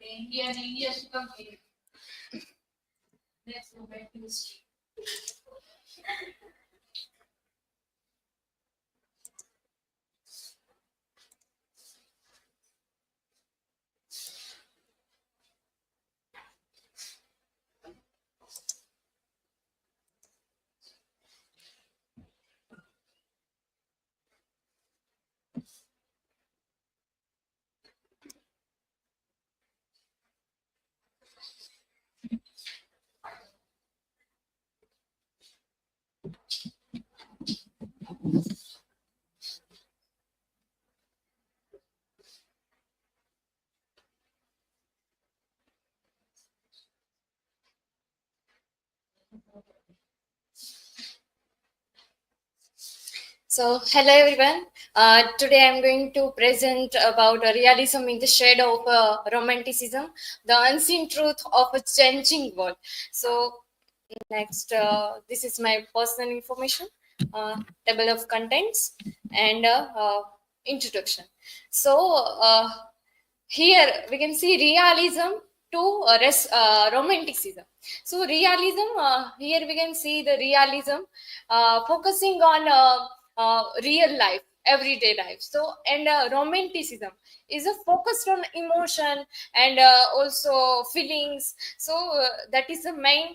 India should come here. Let's go back to history. So, hello everyone. Today I'm going to present about realism in the shade of romanticism, the unseen truth of a changing world. So, next, this is my personal information, table of contents, and introduction. So, here we can see realism to romanticism. So realism, here we can see the realism focusing on real life, everyday life. So and romanticism is a focused on emotion and also feelings. So that is the main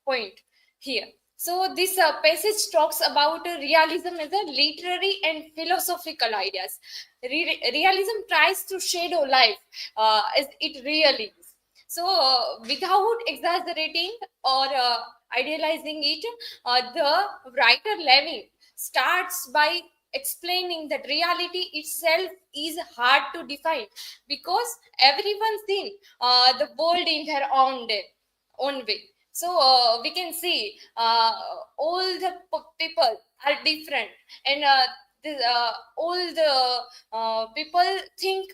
point here. So this passage talks about realism as a literary and philosophical ideas. Realism tries to shadow life as it really is. So without exaggerating or idealizing it, the writer Levin starts by explaining that reality itself is hard to define because everyone sees the world in their own way. So we can see all the people are different, and all the people think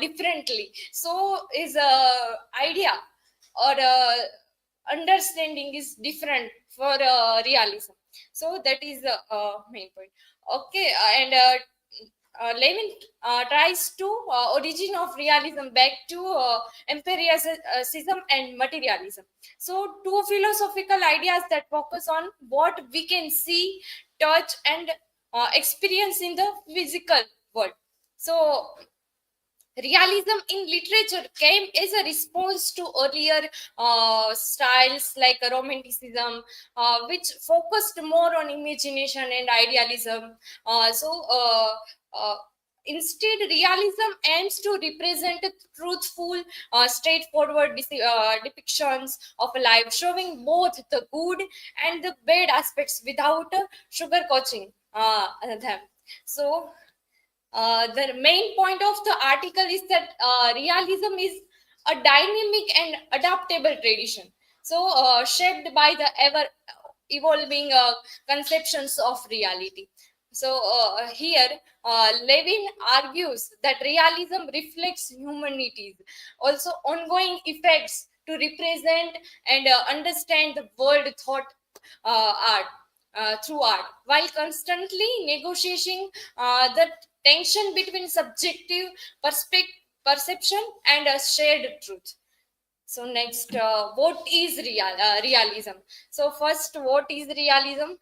differently. So is idea or understanding is different for realism. So that is the main point. Okay, and Levin tries to origin of realism back to empiricism and materialism. So two philosophical ideas that focus on what we can see, touch, and experience in the physical world. So realism in literature came as a response to earlier styles like romanticism, which focused more on imagination and idealism. So instead, realism aims to represent truthful, straightforward depictions of life, showing both the good and the bad aspects without sugarcoating them. So the main point of the article is that realism is a dynamic and adaptable tradition, so shaped by the ever evolving conceptions of reality. So here Levin argues that realism reflects humanity's also ongoing effects to represent and understand the world thought art through art, while constantly negotiating the tension between subjective perception and a shared truth. So next, what is realism? So first, what is realism?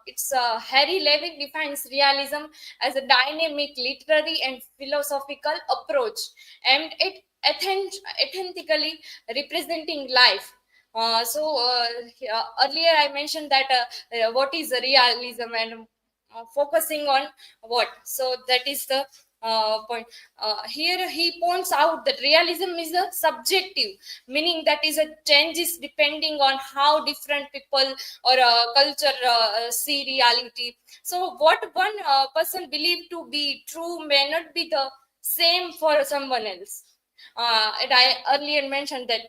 It's Harry Levin defines realism as a dynamic literary and philosophical approach aimed at authentically representing life. Earlier I mentioned that what is realism and focusing on what. So that is the point. Here he points out that realism is a subjective, meaning that is a changes depending on how different people or culture see reality. So what one person believe to be true may not be the same for someone else. And I earlier mentioned that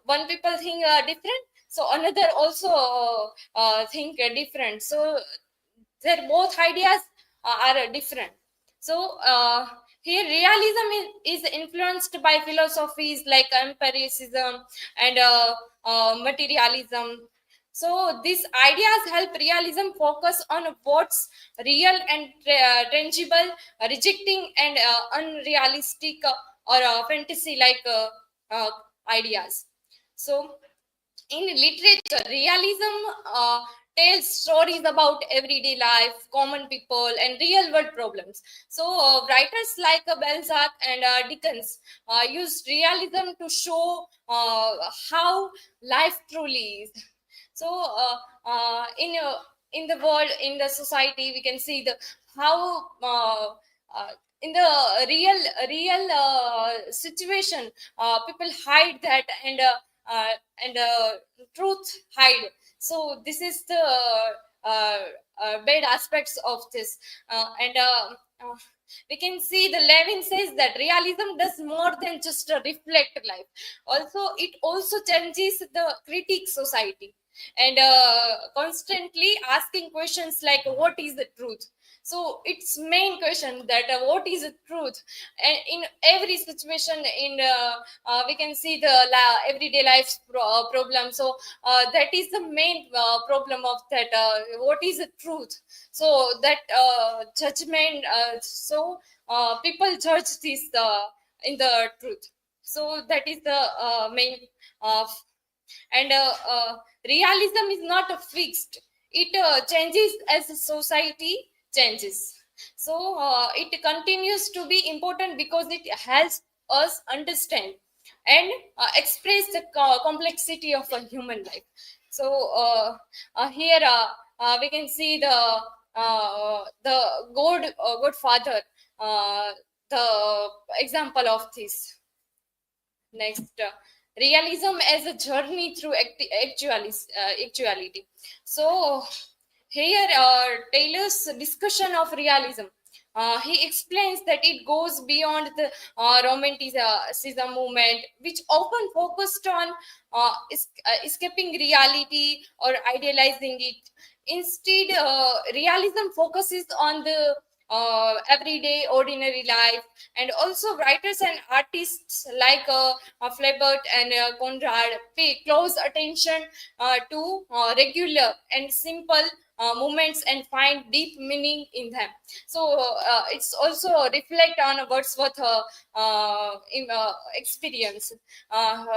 one people think different, so another also think different. So their both ideas are different. So here realism is influenced by philosophies like empiricism and materialism. So these ideas help realism focus on what's real and tangible, rejecting and unrealistic or fantasy like uh, ideas. So in literature, realism tells stories about everyday life, common people, and real world problems. So, writers like Balzac and Dickens used realism to show how life truly is. So, in the world, in the society, we can see the how. Uh, in the real situation, people hide that uh, and truth hide. So this is the bad aspects of this, and we can see the Levin says that realism does more than just reflect life. Also, it also changes the critique society and constantly asking questions like what is the truth. So its main question that what is the truth, and in every situation in we can see the everyday life problem. So that is the main problem of that what is the truth. So that judgment, people judge this in the truth. So that is the main uh, and realism is not fixed. It changes as society changes. So it continues to be important because it helps us understand and express the complexity of a human life. So here we can see the god father, uh, the example of this. Next, realism as a journey through actuality. So, here Taylor's discussion of realism. He explains that it goes beyond the romanticism movement, which often focused on escaping reality or idealizing it. Instead, realism focuses on the everyday, ordinary life, and also writers and artists like Flaubert and Conrad pay close attention to regular and simple moments and find deep meaning in them. So it's also reflect on Wordsworth experience.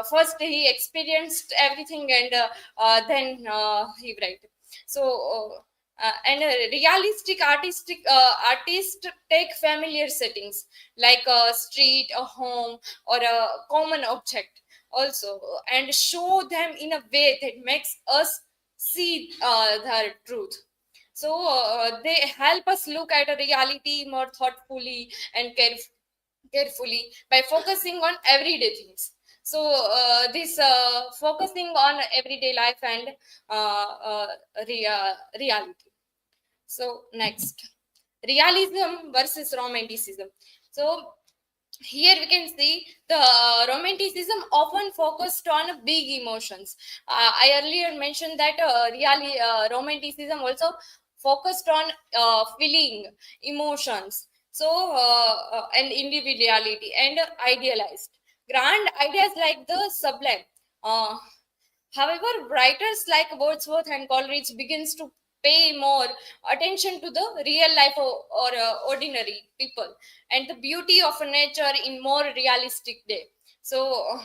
First he experienced everything, and then he write. So and a realistic artistic artist take familiar settings like a street, a home, or a common object also, and show them in a way that makes us see the truth. So they help us look at a reality more thoughtfully and carefully by focusing on everyday things. So this focusing on everyday life and reality. So next, realism versus romanticism. So here we can see the romanticism often focused on big emotions. I earlier mentioned that romanticism also focused on feeling emotions. So and individuality and idealized grand ideas like the sublime. Uh, However, writers like Wordsworth and Coleridge begins to pay more attention to the real life or ordinary people and the beauty of nature in more realistic day. So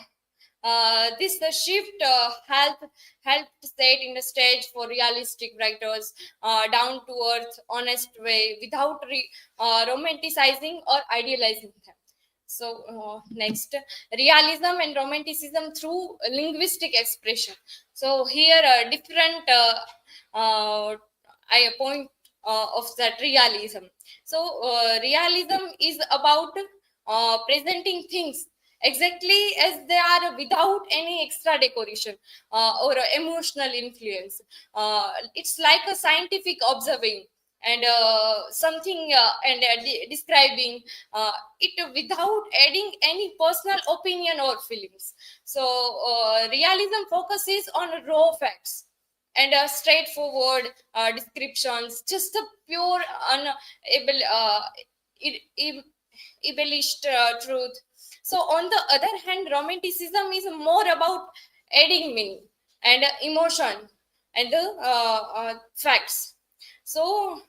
this the shift helped set in the stage for realistic writers, down to earth, honest way without romanticizing or idealizing them. So next, realism and romanticism through linguistic expression. So here different I point of that realism. So realism is about presenting things exactly as they are without any extra decoration or emotional influence. It's like a scientific observing and something and describing it without adding any personal opinion or feelings. So realism focuses on raw facts and straightforward descriptions, just the pure unable embellished truth. So on the other hand, romanticism is more about adding meaning and emotion and the facts. So,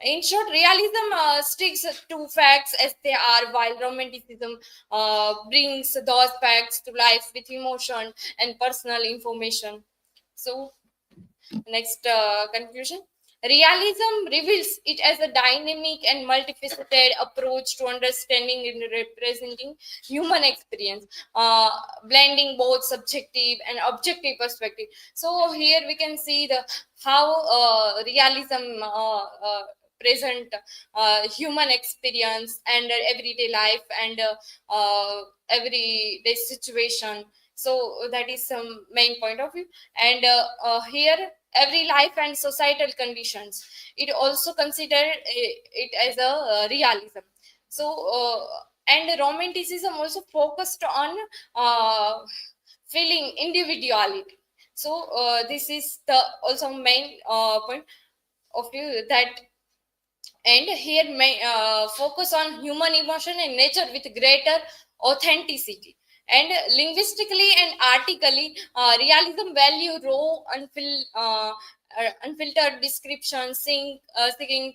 in short, realism sticks to facts as they are, while romanticism brings those facts to life with emotion and personal information. So, next conclusion. Realism reveals it as a dynamic and multifaceted approach to understanding and representing human experience, blending both subjective and objective perspective. So here we can see the how realism present human experience and everyday life and everyday situation. So that is some main point of view. And here every life and societal conditions, it also consider it as a realism. So and romanticism also focused on uh, feeling individuality. So this is the also main point of view that. And here may focus on human emotion and nature with greater authenticity. And linguistically and artically, realism value raw unfiltered description, seeking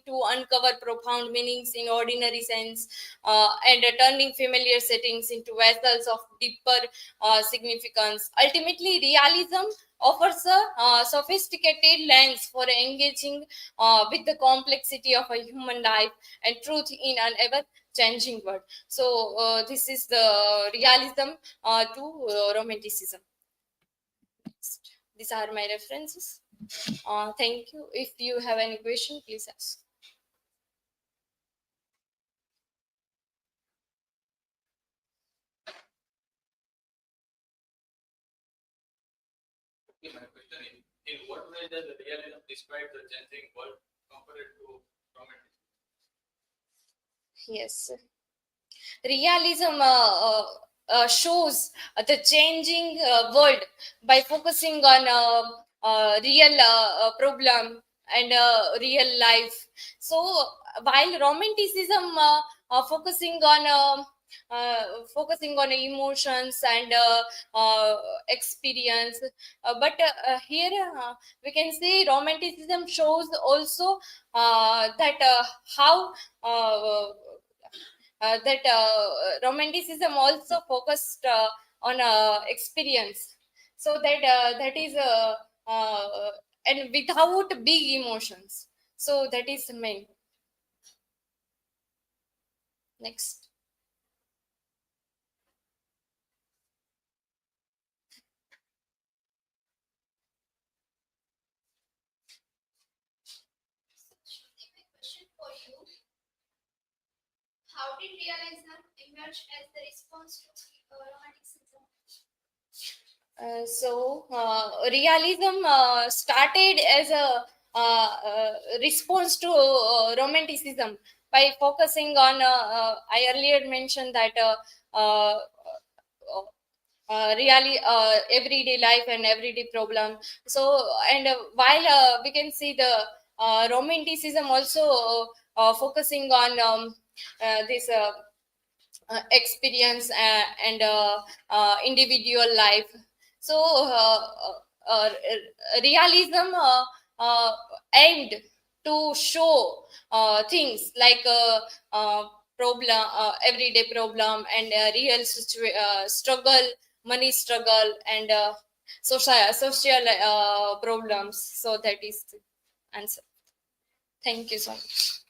to uncover profound meanings in ordinary sense, and turning familiar settings into vessels of deeper significance. Ultimately, realism offers a sophisticated lens for engaging with the complexity of a human life and truth in an ever changing world. So, this is the realism to romanticism. These are my references. Thank you. If you have any question, please ask. Okay, my question is, in what way does the realism describe the changing world compared to romanticism? Yes. Realism shows the changing world by focusing on real problem and real life. So while romanticism focusing on focusing on emotions and experience, but here we can see romanticism shows also that how that romanticism also focused on experience. So that that is and without big emotions. So that is the main. Next. My question for you: how did realism emerge as the response to romanticism? Realism started as a response to romanticism by focusing on I earlier mentioned that really everyday life and everyday problem. So and while we can see the romanticism also focusing on this experience and individual life. So realism uh, aimed to show things like problem, everyday problem and real struggle, money struggle and social problems. So that is the answer. Thank you so much.